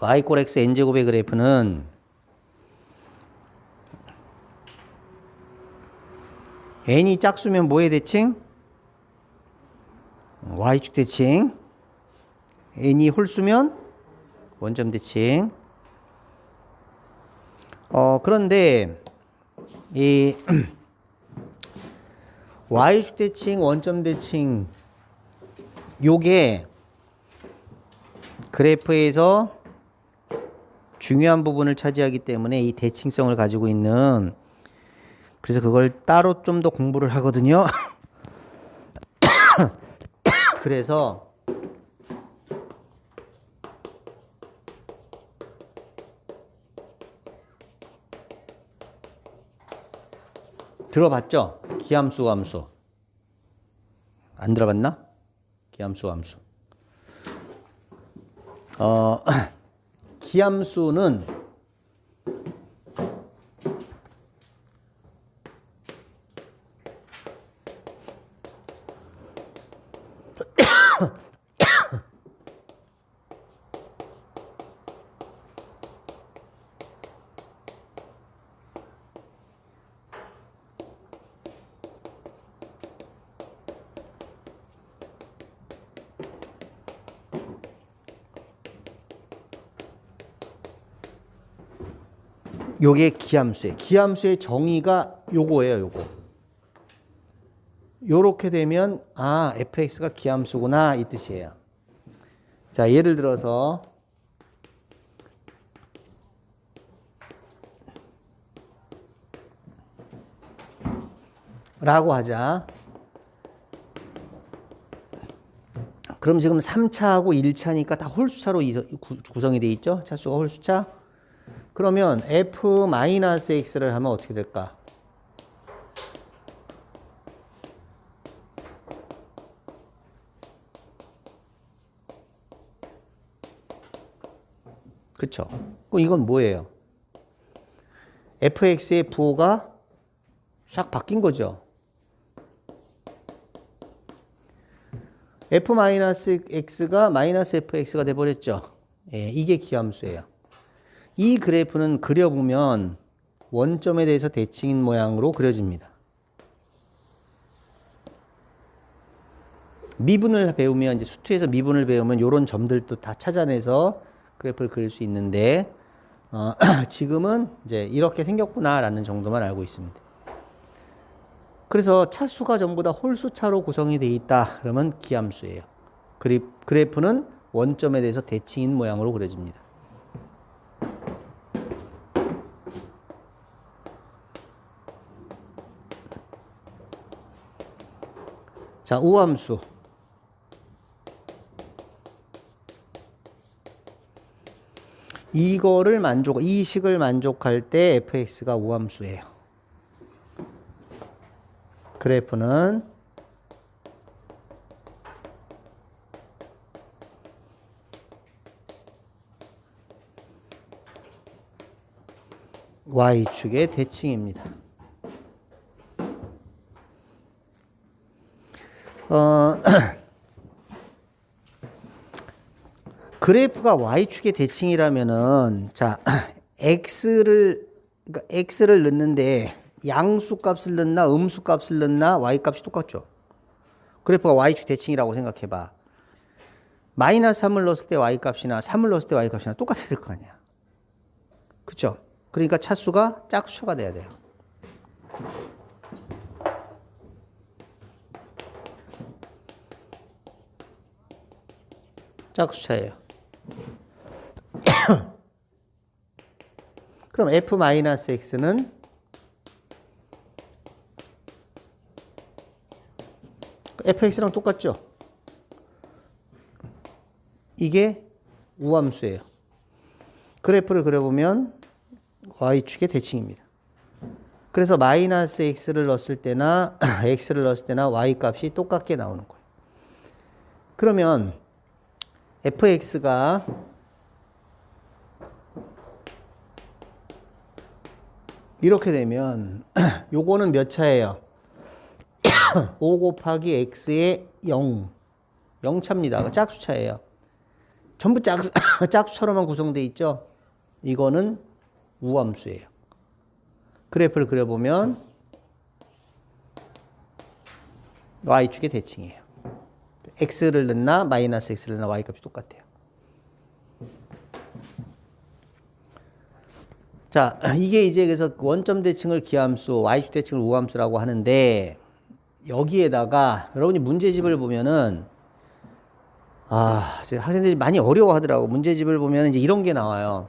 y 꼴 x n제곱의 그래프는 n이 짝수면 뭐의 대칭? y축 대칭. n이 홀수면 원점 대칭. 그런데 이 y축 대칭, 원점 대칭 요게 그래프에서 중요한 부분을 차지하기 때문에 이 대칭성을 가지고 있는, 그래서 그걸 따로 좀 더 공부를 하거든요. 그래서 들어봤죠? 기함수 함수. 안 들어봤나? 기함수 함수. 기함수는 요게 기함수예요. 기함수의 정의가 요거예요, 요거. 요렇게 되면 fx가 기함수구나 이 뜻이에요. 자, 예를 들어서 라고 하자. 그럼 지금 3차하고 1차니까 다 홀수차로 구성이 돼 있죠? 차수가 홀수차. 그러면 f-x를 하면 어떻게 될까? 그쵸? 그럼 이건 뭐예요? fx의 부호가 샥 바뀐 거죠. f-x가 마이너스 fx가 돼버렸죠. 예, 이게 기함수예요. 이 그래프는 그려보면 원점에 대해서 대칭인 모양으로 그려집니다. 미분을 배우면, 이제 수투에서 미분을 배우면 이런 점들도 다 찾아내서 그래프를 그릴 수 있는데, 지금은 이제 이렇게 생겼구나라는 정도만 알고 있습니다. 그래서 차수가 전부 다 홀수차로 구성이 되어 있다. 그러면 기함수예요. 그래프는 원점에 대해서 대칭인 모양으로 그려집니다. 자, 우함수. 이 식을 만족할 때 fx가 우함수예요. 그래프는 y축의 대칭입니다. 그래프가 y축의 대칭이라면은, 자, x를 넣는데 양수 값을 넣나 음수 값을 넣나 y 값이 똑같죠. 그래프가 y축 대칭이라고 생각해봐. 마이너스 3을 넣었을 때 y 값이나 3을 넣었을 때 y 값이나 똑같아야 될 거 아니야. 그쵸? 그러니까 차수가 짝수차가 돼야 돼요. 짝수차예요. 그럼 f-x는 fx랑 똑같죠? 이게 우함수예요. 그래프를 그려보면 y축의 대칭입니다. 그래서 마이너스 x를 넣었을 때나 x를 넣었을 때나 y 값이 똑같게 나오는 거예요. 그러면 fx가 이렇게 되면 요거는 몇 차예요? 5 곱하기 x의 0. 0차입니다. 짝수차예요. 전부 짝수처럼만 구성되어 있죠. 이거는 우함수예요. 그래프를 그려보면 y축의 대칭이에요. x를 넣나 마이너스 x를 넣나 y값이 똑같아요. 자, 이게 이제 그래서 원점 대칭을 기함수, y축 대칭을 우함수라고 하는데 여기에다가 여러분이 문제집을 보면은 학생들이 많이 어려워하더라고. 문제집을 보면 이제 이런 게 나와요.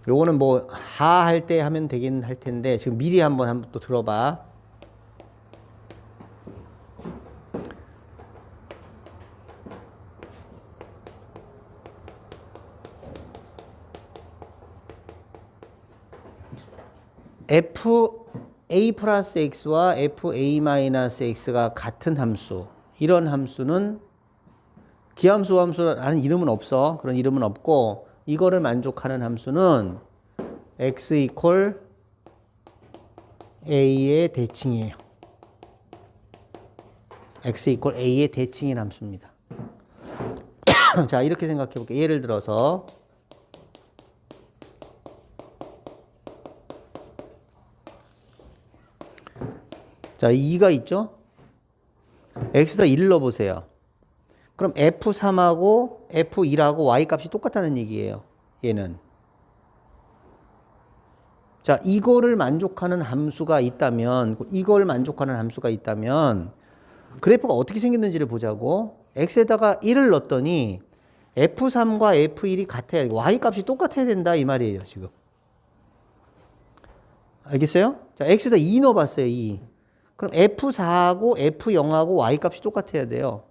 요거는 뭐 하 할 때 하면 되긴 할 텐데 지금 미리 한번 또 들어봐. fa 플러스 x와 fa 마이너스 x가 같은 함수. 이런 함수는 기함수, 함수라는 이름은 없어. 그런 이름은 없고 이거를 만족하는 함수는 x 이퀄 a의 대칭이에요. x 이퀄 a의 대칭인 함수입니다. 자, 이렇게 생각해 볼게요. 예를 들어서 자, 2가 있죠? x에다 1을 넣어보세요. 그럼 f3하고 f1하고 y값이 똑같다는 얘기예요. 얘는. 자, 이거를 만족하는 함수가 있다면, 그래프가 어떻게 생겼는지를 보자고. x에다가 1을 넣었더니 f3과 f1이 같아야, y값이 똑같아야 된다 이 말이에요, 지금. 알겠어요? 자, x에다 2 넣어봤어요, 2. 그럼 F4하고 F0하고 Y값이 똑같아야 돼요.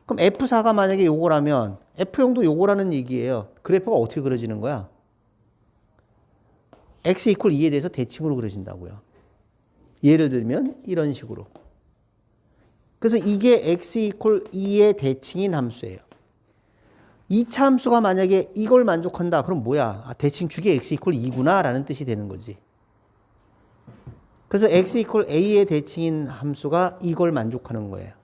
그럼 F4가 만약에 요거라면 F0도 요거라는 얘기예요. 그래프가 어떻게 그려지는 거야? X 이퀄 2에 대해서 대칭으로 그려진다고요. 예를 들면 이런 식으로. 그래서 이게 X 이퀄 2의 대칭인 함수예요. 2차 함수가 만약에 이걸 만족한다. 그럼 뭐야? 대칭 주기 X 이퀄 2구나 라는 뜻이 되는 거지. 그래서 x 이퀄 a의 대칭인 함수가 이걸 만족하는 거예요.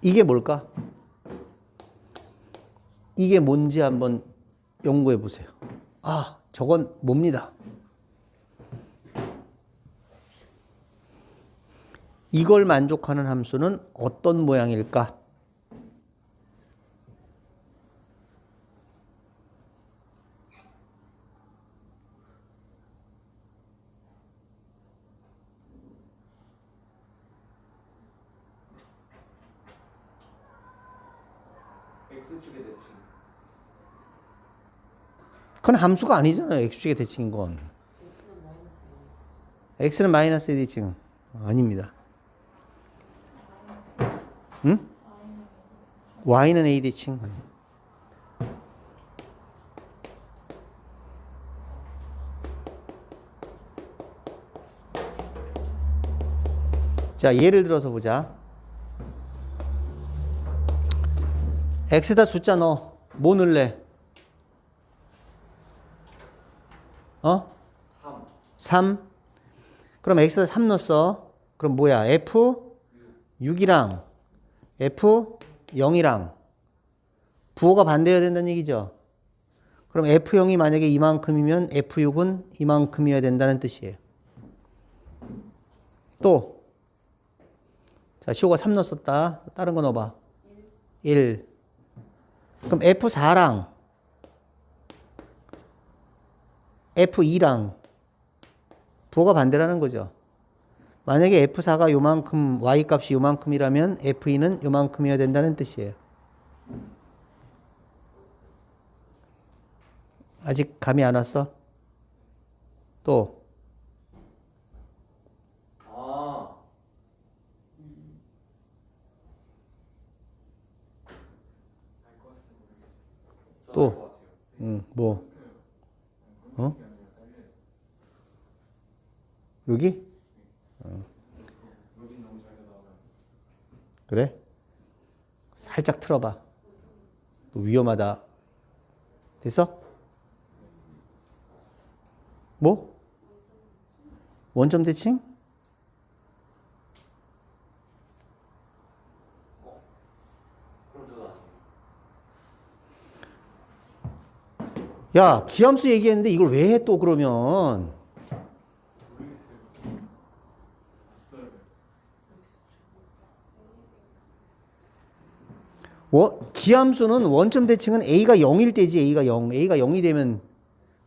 이게 뭘까? 이게 뭔지 한번 연구해 보세요. 저건 뭡니다. 이걸 만족하는 함수는 어떤 모양일까? x축의 대칭. 그건 함수가 아니잖아요. x축의 대칭인 건. x는 마이너스의 대칭 아닙니다. 응? y는 a 대칭. 자, 예를 들어서 보자. x에다 숫자 넣어. 뭐 넣을래? 3. 3. 그럼 x에다 3 넣었어. 그럼 뭐야? f6이랑 f0이랑 부호가 반대여야 된다는 얘기죠. 그럼 f0이 만약에 이만큼이면 f6은 이만큼이어야 된다는 뜻이에요. 또 자, 시호가 3 넣었다. 다른 거 넣어봐. 1. 그럼 F4랑 F2랑 부호가 반대라는 거죠. 만약에 F4가 요만큼, Y값이 요만큼이라면 F2는 요만큼이어야 된다는 뜻이에요. 아직 감이 안 왔어? 또 또, 뭐, 여기? 그래? 살짝 틀어봐. 위험하다. 됐어? 뭐? 원점 대칭? 그럼 저도 아니에요. 야, 기함수 얘기했는데 이걸 왜 해 또 그러면? 기함수는 원점 대칭은 A가 0일 때지. A가 0. A가 0이 되면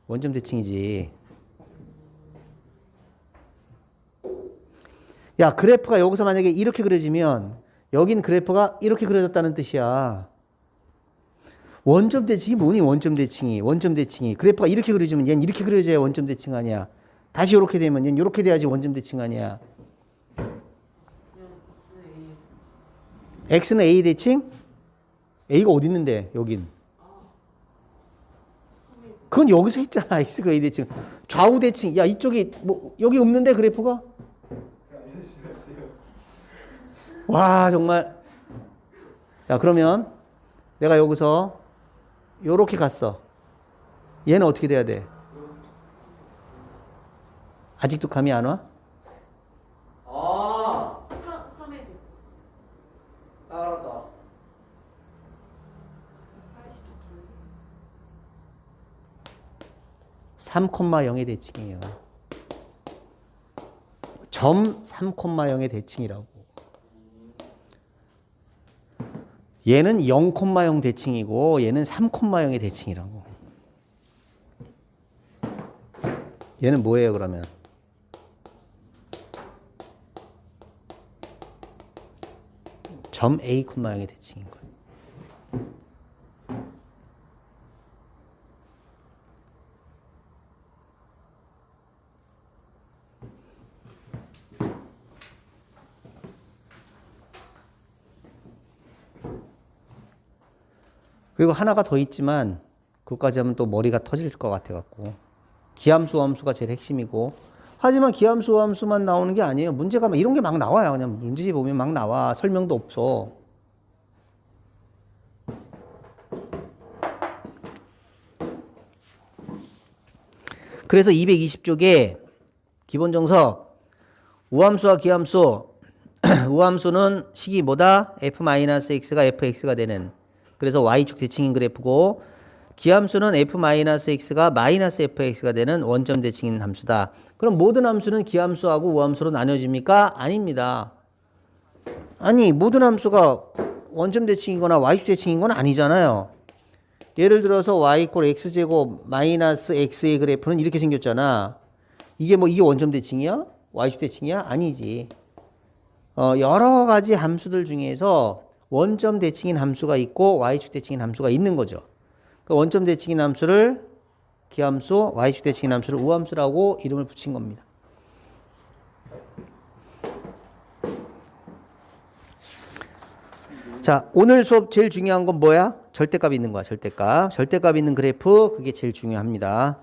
원점 대칭이지. 야, 그래프가 여기서 만약에 이렇게 그려지면 여긴 그래프가 이렇게 그려졌다는 뜻이야. 원점 대칭이 뭐니? 원점 대칭이. 그래프가 이렇게 그려지면 얘는 이렇게 그려져야 원점 대칭 아니야. 다시 이렇게 되면 얘는 이렇게 돼야지 원점 대칭 아니야. X는 A 대칭? A가 어디 있는데? 여긴. 그건 여기서 했잖아. X가 A 대칭. 좌우 대칭. 야, 이쪽이 뭐 여기 없는데 그래프가? 와, 정말. 야, 그러면 내가 여기서 요렇게 갔어. 얘는 어떻게 돼야 돼? 아직도 감이 안 와? 아, 3에 대. 알았다. 3,0의 대칭이에요. 점 3,0의 대칭이라고. 얘는 0,0 대칭이고 얘는 3,0의 대칭이라고. 얘는 뭐예요 그러면? 점 A, 0의 대칭인 거예요. 그리고 하나가 더 있지만 그것까지 하면 또 머리가 터질 것 같아갖고 기함수, 함수가 제일 핵심이고 하지만 기함수, 함수만 나오는 게 아니에요. 문제가 막 이런 게 막 나와요. 그냥 문제집 보면 막 나와. 설명도 없어. 그래서 220쪽에 기본 정석 우함수와 기함수 우함수는 식이 뭐다? f-x가 fx가 되는 그래서 y축 대칭인 그래프고 기함수는 f-x가 -fx가 되는 원점 대칭인 함수다. 그럼 모든 함수는 기함수하고 우함수로 나뉘어집니까? 아닙니다. 아니 모든 함수가 원점 대칭이거나 y축 대칭인 건 아니잖아요. 예를 들어서 y = x제곱 마이너스 x의 그래프는 이렇게 생겼잖아. 이게 원점 대칭이야? y축 대칭이야? 아니지. 여러 가지 함수들 중에서 원점 대칭인 함수가 있고 y축 대칭인 함수가 있는 거죠. 그 원점 대칭인 함수를 기함수, y축 대칭인 함수를 우함수라고 이름을 붙인 겁니다. 자, 오늘 수업 제일 중요한 건 뭐야? 절대값이 있는 거야, 절대값. 절대값이 있는 그래프, 그게 제일 중요합니다.